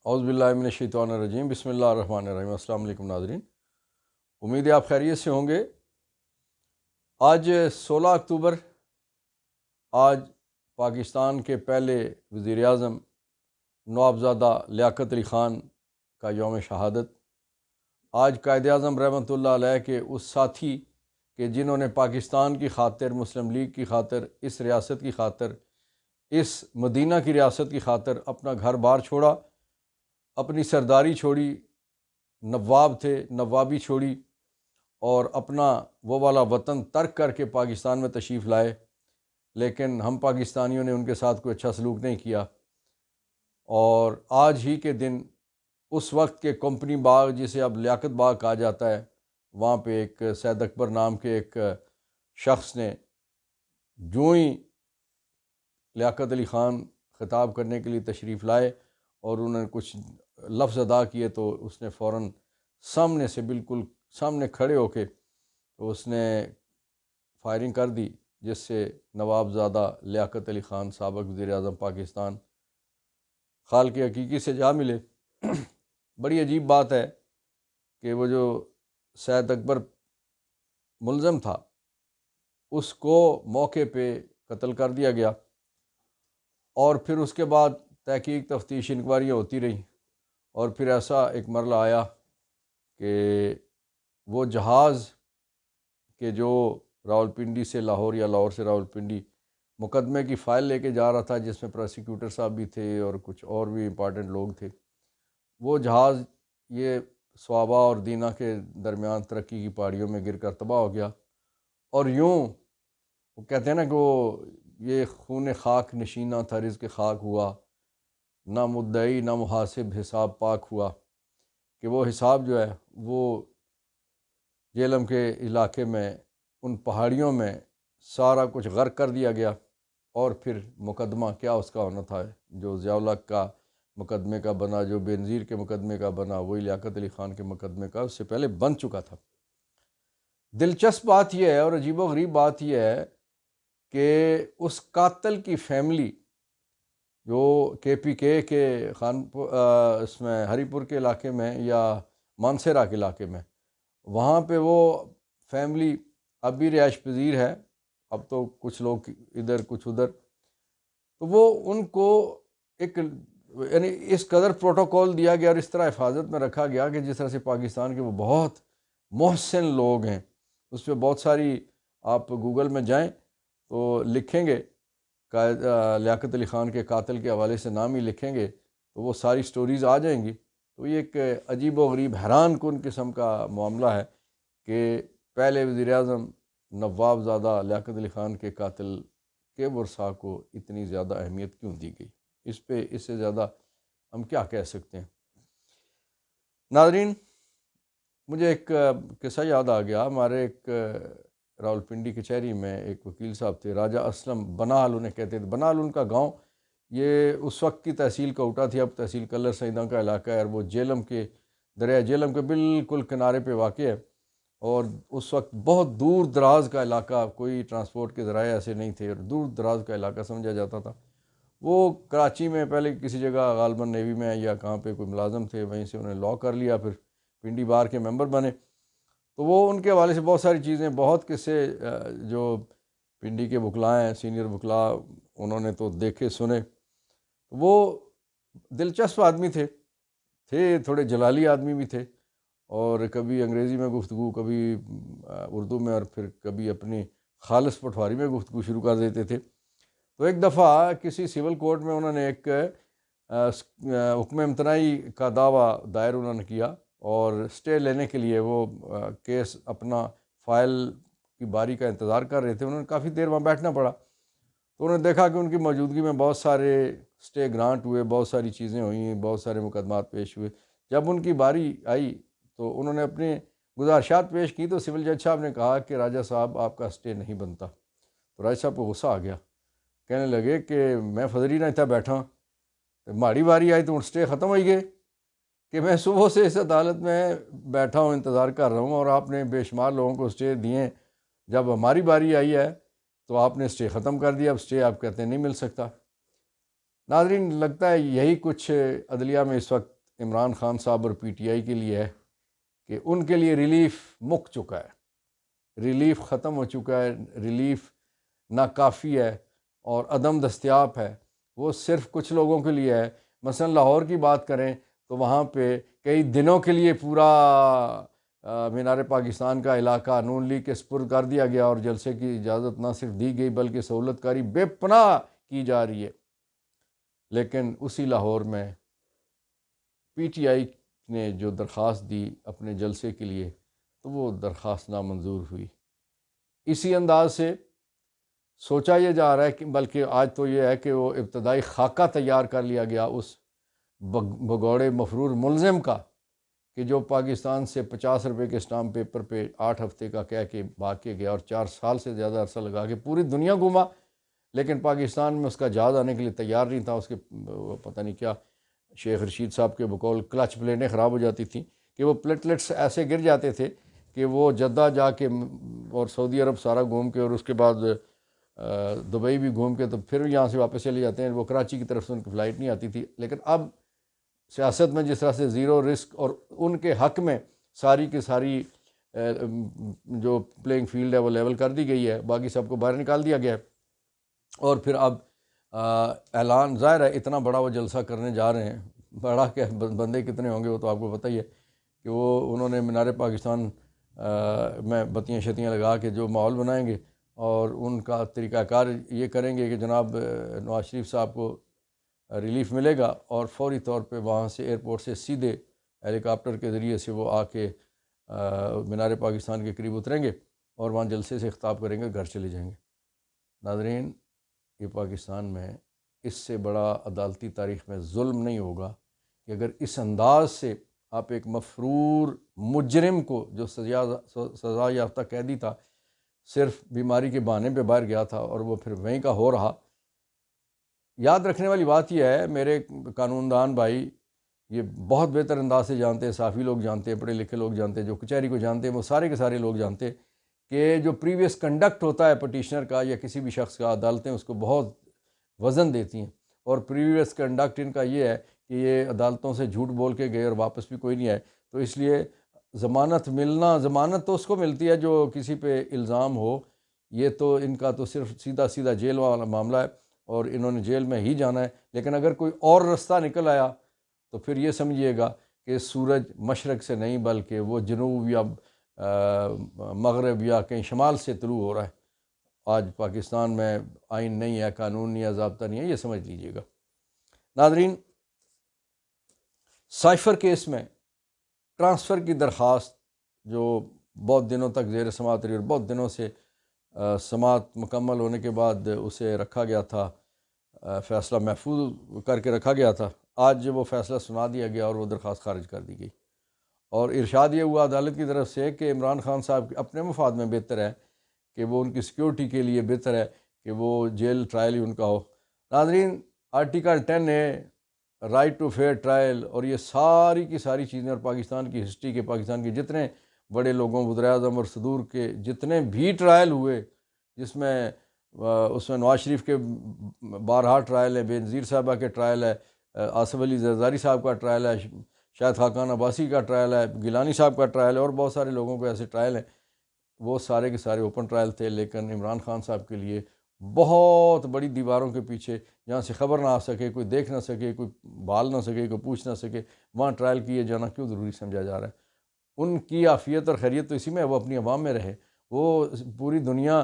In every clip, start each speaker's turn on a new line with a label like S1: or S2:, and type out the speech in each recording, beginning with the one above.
S1: اعوذ باللہ من الشیطان الرجیم، بسم اللہ الرحمن الرحیم۔ السلام علیکم ناظرین، امید ہے آپ خیریت سے ہوں گے۔ آج 16 اکتوبر، آج پاکستان کے پہلے وزیر اعظم نوابزادہ لیاقت علی خان کا یوم شہادت۔ آج قائد اعظم رحمۃ اللہ علیہ کے اس ساتھی کہ جنہوں نے پاکستان کی خاطر، مسلم لیگ کی خاطر، اس ریاست کی خاطر، اس مدینہ کی ریاست کی خاطر اپنا گھر بار چھوڑا، اپنی سرداری چھوڑی، نواب تھے، نوابی چھوڑی اور اپنا وہ والا وطن ترک کر کے پاکستان میں تشریف لائے، لیکن ہم پاکستانیوں نے ان کے ساتھ کوئی اچھا سلوک نہیں کیا۔ اور آج ہی کے دن اس وقت کے کمپنی باغ، جسے اب لیاقت باغ کہا جاتا ہے، وہاں پہ ایک سید اکبر نام کے ایک شخص نے جو ہی لیاقت علی خان خطاب کرنے کے لیے تشریف لائے اور انہوں نے کچھ لفظ ادا کیے تو اس نے فوراً سامنے سے، بالکل سامنے کھڑے ہو کے تو اس نے فائرنگ کر دی، جس سے نوابزادہ لیاقت علی خان سابق وزیر اعظم پاکستان خالق حقیقی سے جا ملے۔ بڑی عجیب بات ہے کہ وہ جو سید اکبر ملزم تھا اس کو موقع پہ قتل کر دیا گیا، اور پھر اس کے بعد تحقیق، تفتیش، انکوائریاں ہوتی رہیں، اور پھر ایسا ایک مرحلہ آیا کہ وہ جہاز کہ جو راولپنڈی سے لاہور یا لاہور سے راولپنڈی مقدمے کی فائل لے کے جا رہا تھا، جس میں پروسیکیوٹر صاحب بھی تھے اور کچھ اور بھی امپارٹنٹ لوگ تھے، وہ جہاز یہ صوابہ اور دینہ کے درمیان ترقی کی پہاڑیوں میں گر کر تباہ ہو گیا۔ اور یوں وہ کہتے ہیں نا کہ وہ یہ خون خاک نشینہ تھا، رزق خاک ہوا، نہ مدعی نہ محاسب، حساب پاک ہوا، کہ وہ حساب جو ہے وہ جیلم کے علاقے میں ان پہاڑیوں میں سارا کچھ غرق کر دیا گیا، اور پھر مقدمہ کیا اس کا ہونا تھا، جو ضیاء الحق کا مقدمے کا بنا، جو بینظیر کے مقدمے کا بنا، وہی لیاقت علی خان کے مقدمے کا اس سے پہلے بن چکا تھا۔ دلچسپ بات یہ ہے اور عجیب و غریب بات یہ ہے کہ اس قاتل کی فیملی جو کے پی کے اس میں ہری پور کے علاقے میں یا مانسیرا کے علاقے میں، وہاں پہ وہ فیملی اب بھی رہائش پذیر ہے، اب تو کچھ لوگ ادھر کچھ ادھر، تو وہ ان کو ایک یعنی اس قدر پروٹوکول دیا گیا اور اس طرح حفاظت میں رکھا گیا کہ جس طرح سے پاکستان کے وہ بہت محسن لوگ ہیں، اس پہ بہت ساری، آپ گوگل میں جائیں تو لکھیں گے قائد لیاقت علی خان کے قاتل کے حوالے سے نام ہی لکھیں گے تو وہ ساری سٹوریز آ جائیں گی۔ تو یہ ایک عجیب و غریب، حیران کن قسم کا معاملہ ہے کہ پہلے وزیر اعظم نواب زادہ لیاقت علی خان کے قاتل کے ورثاء کو اتنی زیادہ اہمیت کیوں دی گئی۔ اس پہ اس سے زیادہ ہم کیا کہہ سکتے ہیں۔ ناظرین، مجھے ایک قصہ یاد آ گیا۔ ہمارے ایک راولپنڈی کچہری میں ایک وکیل صاحب تھے، راجہ اسلم بنال انہیں کہتے تھے۔ بنال ان کا گاؤں، یہ اس وقت کی تحصیل کوٹا تھی، اب تحصیل کلر سیداں کا علاقہ ہے، اور وہ جیلم کے، دریا جیلم کے بالکل کنارے پہ واقع ہے، اور اس وقت بہت دور دراز کا علاقہ، کوئی ٹرانسپورٹ کے ذرائع ایسے نہیں تھے، اور دور دراز کا علاقہ سمجھا جاتا تھا۔ وہ کراچی میں پہلے کسی جگہ غالباً نیوی میں یا کہاں پہ کوئی ملازم تھے، وہیں سے انہیں لا کر لیا، پھر پنڈی بار کے ممبر بنے۔ تو وہ ان کے حوالے سے بہت ساری چیزیں، بہت قصے جو پنڈی کے وکلاء ہیں، سینئر وکلاء، انہوں نے تو دیکھے سنے۔ وہ دلچسپ آدمی تھے تھوڑے جلالی آدمی بھی تھے، اور کبھی انگریزی میں گفتگو، کبھی اردو میں، اور پھر کبھی اپنی خالص پٹواری میں گفتگو شروع کر دیتے تھے۔ تو ایک دفعہ کسی سول کورٹ میں انہوں نے ایک حکم امتناعی کا دعویٰ دائر انہوں نے کیا، اور سٹے لینے کے لیے وہ کیس اپنا فائل کی باری کا انتظار کر رہے تھے۔ انہوں نے کافی دیر وہاں بیٹھنا پڑا، تو انہوں نے دیکھا کہ ان کی موجودگی میں بہت سارے سٹے گرانٹ ہوئے، بہت ساری چیزیں ہوئیں، بہت سارے مقدمات پیش ہوئے۔ جب ان کی باری آئی تو انہوں نے اپنی گزارشات پیش کی، تو سول جج صاحب نے کہا کہ راجہ صاحب آپ کا سٹے نہیں بنتا۔ تو راجہ صاحب کو غصہ آ گیا، کہنے لگے کہ میں فضری نہ اتنا بیٹھا، ماڑی باری آئی تو ہوں سٹے ختم ہوئی گئے، کہ میں صبح سے اس عدالت میں بیٹھا ہوں، انتظار کر رہا ہوں، اور آپ نے بے شمار لوگوں کو سٹے دیے، جب ہماری باری آئی ہے تو آپ نے سٹے ختم کر دیا، اب سٹے آپ کہتے ہیں نہیں مل سکتا۔ ناظرین، لگتا ہے یہی کچھ عدلیہ میں اس وقت عمران خان صاحب اور پی ٹی آئی کے لیے ہے کہ ان کے لیے ریلیف مک چکا ہے، ریلیف ختم ہو چکا ہے، ریلیف ناکافی ہے اور عدم دستیاب ہے، وہ صرف کچھ لوگوں کے لیے ہے۔ مثلا لاہور کی بات کریں تو وہاں پہ کئی دنوں کے لیے پورا مینار پاکستان کا علاقہ نون لیگ کے سپرد کر دیا گیا اور جلسے کی اجازت نہ صرف دی گئی بلکہ سہولت کاری بے پناہ کی جا رہی ہے۔ لیکن اسی لاہور میں پی ٹی آئی نے جو درخواست دی اپنے جلسے کے لیے تو وہ درخواست نامنظور ہوئی۔ اسی انداز سے سوچا یہ جا رہا ہے کہ بلکہ آج تو یہ ہے کہ وہ ابتدائی خاکہ تیار کر لیا گیا اس بگوڑے مفرور ملزم کا کہ جو پاکستان سے 50 روپے کے اسٹامپ پیپر پہ 8 ہفتے کا کہہ کے بھاگ کے گیا اور 4 سال سے زیادہ عرصہ لگا کے پوری دنیا گھوما، لیکن پاکستان میں اس کا جہاز آنے کے لیے تیار نہیں تھا۔ اس کے پتہ نہیں کیا شیخ رشید صاحب کے بقول کلچ پلیٹیں خراب ہو جاتی تھیں کہ وہ پلیٹلیٹس ایسے گر جاتے تھے کہ وہ جدہ جا کے اور سعودی عرب سارا گھوم کے اور اس کے بعد دبئی بھی گھوم کے تو پھر یہاں سے واپس چلے جاتے ہیں۔ وہ کراچی کی طرف سے ان کی فلائٹ نہیں آتی تھی، لیکن اب سیاست میں جس طرح سے زیرو رسک اور ان کے حق میں ساری کی ساری جو پلینگ فیلڈ ہے وہ لیول کر دی گئی ہے، باقی سب کو باہر نکال دیا گیا ہے۔ اور پھر اب اعلان ظاہر ہے اتنا بڑا وہ جلسہ کرنے جا رہے ہیں، بڑا کہ بندے کتنے ہوں گے وہ تو آپ کو پتہ ہی ہے کہ وہ انہوں نے مینار پاکستان میں بتیاں شتیاں لگا کے جو ماحول بنائیں گے اور ان کا طریقہ کار یہ کریں گے کہ جناب نواز شریف صاحب کو ریلیف ملے گا اور فوری طور پہ وہاں سے ایئرپورٹ سے سیدھے ہیلی کاپٹر کے ذریعے سے وہ آ کے مینار پاکستان کے قریب اتریں گے اور وہاں جلسے سے خطاب کریں گے، گھر چلے جائیں گے۔ ناظرین، یہ پاکستان میں اس سے بڑا عدالتی تاریخ میں ظلم نہیں ہوگا کہ اگر اس انداز سے آپ ایک مفرور مجرم کو جو سزا یافتہ قیدی تھا، صرف بیماری کے بہانے پہ باہر گیا تھا اور وہ پھر وہیں کا ہو رہا۔ یاد رکھنے والی بات یہ ہے، میرے قانون دان بھائی یہ بہت بہتر انداز سے جانتے ہیں، صافی لوگ جانتے ہیں، پڑھے لکھے لوگ جانتے ہیں، جو کچہری کو جانتے ہیں وہ سارے کے سارے لوگ جانتے ہیں کہ جو پریویس کنڈکٹ ہوتا ہے پٹیشنر کا یا کسی بھی شخص کا، عدالتیں اس کو بہت وزن دیتی ہیں، اور پریویس کنڈکٹ ان کا یہ ہے کہ یہ عدالتوں سے جھوٹ بول کے گئے اور واپس بھی کوئی نہیں آئے، تو اس لیے ضمانت تو اس کو ملتی ہے جو کسی پہ الزام ہو، یہ تو ان کا تو صرف سیدھا جیل والا معاملہ ہے اور انہوں نے جیل میں ہی جانا ہے۔ لیکن اگر کوئی اور رستہ نکل آیا تو پھر یہ سمجھیے گا کہ سورج مشرق سے نہیں بلکہ وہ جنوب یا مغرب یا کہیں شمال سے طلوع ہو رہا ہے۔ آج پاکستان میں آئین نہیں ہے، قانون نہیں ہے، ضابطہ نہیں ہے، یہ سمجھ لیجیے گا۔ ناظرین، سائفر کیس میں ٹرانسفر کی درخواست جو بہت دنوں تک زیر سماعت رہی اور بہت دنوں سے سماعت مکمل ہونے کے بعد اسے رکھا گیا تھا، فیصلہ محفوظ کر کے رکھا گیا تھا، آج وہ فیصلہ سنا دیا گیا اور وہ درخواست خارج کر دی گئی، اور ارشاد یہ ہوا عدالت کی طرف سے کہ عمران خان صاحب اپنے مفاد میں بہتر ہے کہ وہ ان کی سیکیورٹی کے لیے بہتر ہے کہ وہ جیل ٹرائل ہی ان کا ہو۔ ناظرین، آرٹیکل 10 ہے رائٹ ٹو فیئر ٹرائل، اور یہ ساری کی ساری چیزیں اور پاکستان کی ہسٹری کے، پاکستان کے جتنے بڑے لوگوں، وزراء اعظم اور صدور کے جتنے بھی ٹرائل ہوئے، جس میں اس میں نواز شریف کے بارہا ٹرائل ہے، بے نظیر صاحبہ کے ٹرائل ہے، آصف علی زرداری صاحب کا ٹرائل ہے، شاہد خاقان عباسی کا ٹرائل ہے، گیلانی صاحب کا ٹرائل ہے، اور بہت سارے لوگوں کو ایسے ٹرائل ہیں، وہ سارے کے سارے اوپن ٹرائل تھے۔ لیکن عمران خان صاحب کے لیے بہت بڑی دیواروں کے پیچھے، جہاں سے خبر نہ آ سکے، کوئی دیکھ نہ سکے، کوئی بھال نہ سکے، کوئی پوچھ نہ سکے، وہاں ٹرائل کیے جانا کیوں ضروری سمجھا جا رہا ہے؟ ان کی عافیت اور خیریت تو اسی میں ہے، وہ اپنی عوام میں رہے، وہ پوری دنیا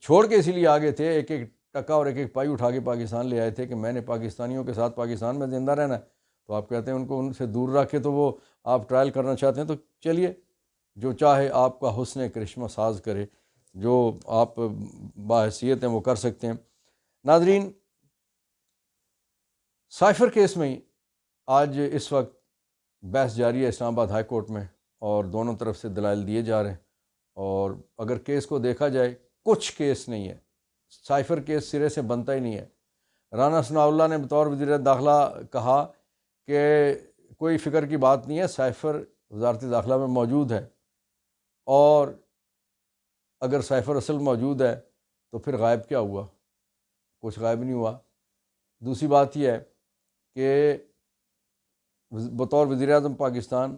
S1: چھوڑ کے اسی لیے آگے تھے، ایک ایک ٹکا اور ایک ایک پائی اٹھا کے پاکستان لے آئے تھے کہ میں نے پاکستانیوں کے ساتھ پاکستان میں زندہ رہنا ہے۔ تو آپ کہتے ہیں ان کو ان سے دور رکھ کے تو وہ آپ ٹرائل کرنا چاہتے ہیں، تو چلیے، جو چاہے آپ کا حسن کرشمہ ساز کرے، جو آپ باحثیت ہیں وہ کر سکتے ہیں۔ ناظرین، سائفر کیس میں ہی آج اس وقت بحث جاری ہے اسلام آباد ہائی کورٹ میں، اور دونوں طرف سے دلائل دیے جا رہے ہیں، اور اگر کیس کو دیکھا جائے کچھ کیس نہیں ہے، سائفر کیس سرے سے بنتا ہی نہیں ہے۔ رانا ثناء اللہ نے بطور وزیر داخلہ کہا کہ کوئی فکر کی بات نہیں ہے، سائفر وزارت داخلہ میں موجود ہے، اور اگر سائفر اصل موجود ہے تو پھر غائب کیا ہوا؟ کچھ غائب نہیں ہوا۔ دوسری بات یہ ہے کہ بطور وزیر اعظم پاکستان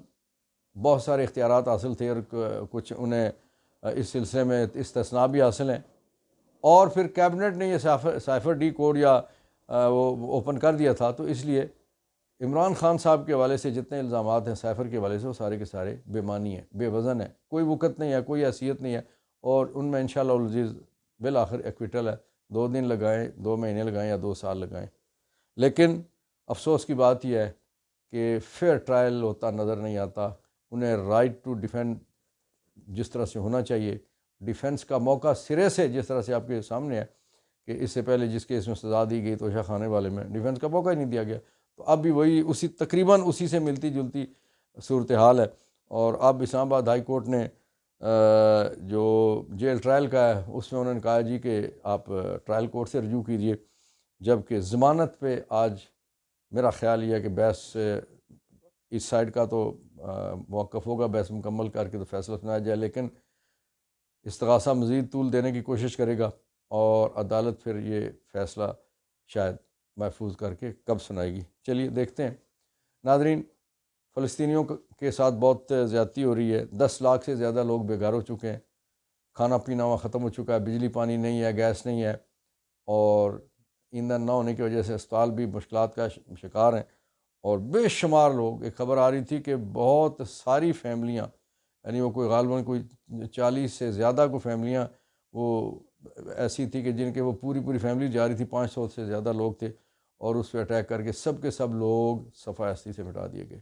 S1: بہت سارے اختیارات حاصل تھے، اور کچھ انہیں اس سلسلے میں استثناء بھی حاصل ہیں، اور پھر کیبنٹ نے یہ سائفر ڈی کوڈ یا وہ اوپن کر دیا تھا، تو اس لیے عمران خان صاحب کے حوالے سے جتنے الزامات ہیں سائفر کے حوالے سے، وہ سارے کے سارے بے معنی ہیں، بے وزن ہیں، کوئی وقت نہیں ہے، کوئی حیثیت نہیں ہے، اور ان میں انشاءاللہ العزیز بالآخر ایکویٹل ہے، 2 دن لگائیں، 2 مہینے لگائیں یا 2 سال لگائیں۔ لیکن افسوس کی بات یہ ہے کہ فیئر ٹرائل ہوتا نظر نہیں آتا، انہیں رائٹ ٹو ڈیفینڈ جس طرح سے ہونا چاہیے، ڈیفینس کا موقع سرے سے جس طرح سے آپ کے سامنے ہے کہ اس سے پہلے جس کیس میں سزا دی گئی توشہ خانے والے میں ڈیفینس کا موقع ہی نہیں دیا گیا، تو اب بھی وہی تقریباً اسی سے ملتی جلتی صورتحال ہے۔ اور اب اسلام آباد ہائی کورٹ نے جو جیل ٹرائل کا ہے اس میں انہوں نے کہا جی کہ آپ ٹرائل کورٹ سے رجوع کیجئے، جبکہ ضمانت پہ آج میرا خیال یہ ہے کہ بحث اس سائڈ کا تو موقف ہوگا، بحث مکمل کر کے تو فیصلہ سنایا جائے، لیکن استغاثہ مزید طول دینے کی کوشش کرے گا، اور عدالت پھر یہ فیصلہ شاید محفوظ کر کے کب سنائے گی۔ چلیے دیکھتے ہیں۔ ناظرین، فلسطینیوں کے ساتھ بہت زیادتی ہو رہی ہے، 10 لاکھ سے زیادہ لوگ بے گھر ہو چکے ہیں، کھانا پینا وہاں ختم ہو چکا ہے، بجلی پانی نہیں ہے، گیس نہیں ہے، اور ایندھن نہ ہونے کی وجہ سے اسپتال بھی مشکلات کا شکار ہیں، اور بے شمار لوگ، ایک خبر آ رہی تھی کہ بہت ساری فیملیاں، یعنی وہ کوئی غالباً کوئی 40 سے زیادہ کو فیملیاں وہ ایسی تھی کہ جن کے وہ پوری فیملی جا رہی تھی، 500 سے زیادہ لوگ تھے، اور اس پہ اٹیک کر کے سب کے سب لوگ صفحہ ہستی سے مٹا دیے گئے۔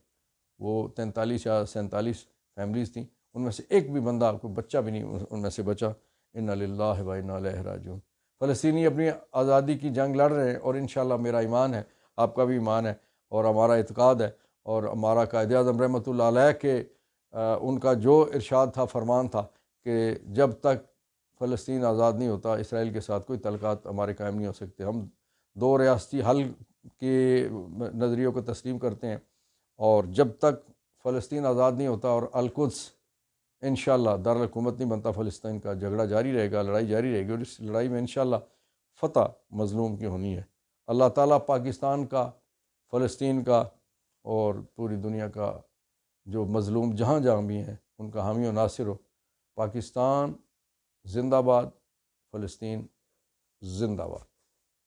S1: وہ 43 یا 47 فیملیز تھیں، ان میں سے ایک بھی بندہ، کوئی بچہ بھی نہیں ان میں سے بچا۔ انا للہ و انا الیہ راجعون۔ فلسطینی اپنی آزادی کی جنگ لڑ رہے ہیں، اور انشاءاللہ میرا ایمان ہے، آپ کا بھی ایمان ہے، اور ہمارا اعتقاد ہے، اور ہمارا قائد اعظم رحمۃ اللہ علیہ کے ان کا جو ارشاد تھا، فرمان تھا کہ جب تک فلسطین آزاد نہیں ہوتا اسرائیل کے ساتھ کوئی تعلقات ہمارے قائم نہیں ہو سکتے۔ ہم 2 ریاستی حل کے نظریوں کو تسلیم کرتے ہیں، اور جب تک فلسطین آزاد نہیں ہوتا اور القدس انشاءاللہ دارالحکومت نہیں بنتا فلسطین کا، جھگڑا جاری رہے گا، لڑائی جاری رہے گی، اور اس لڑائی میں انشاءاللہ فتح مظلوم کی ہونی ہے۔ اللہ تعالیٰ پاکستان کا، فلسطین کا، اور پوری دنیا کا جو مظلوم جہاں جہاں بھی ہیں ان کا حامی و ناصر ہو۔ پاکستان زندہ باد، فلسطین زندہ باد۔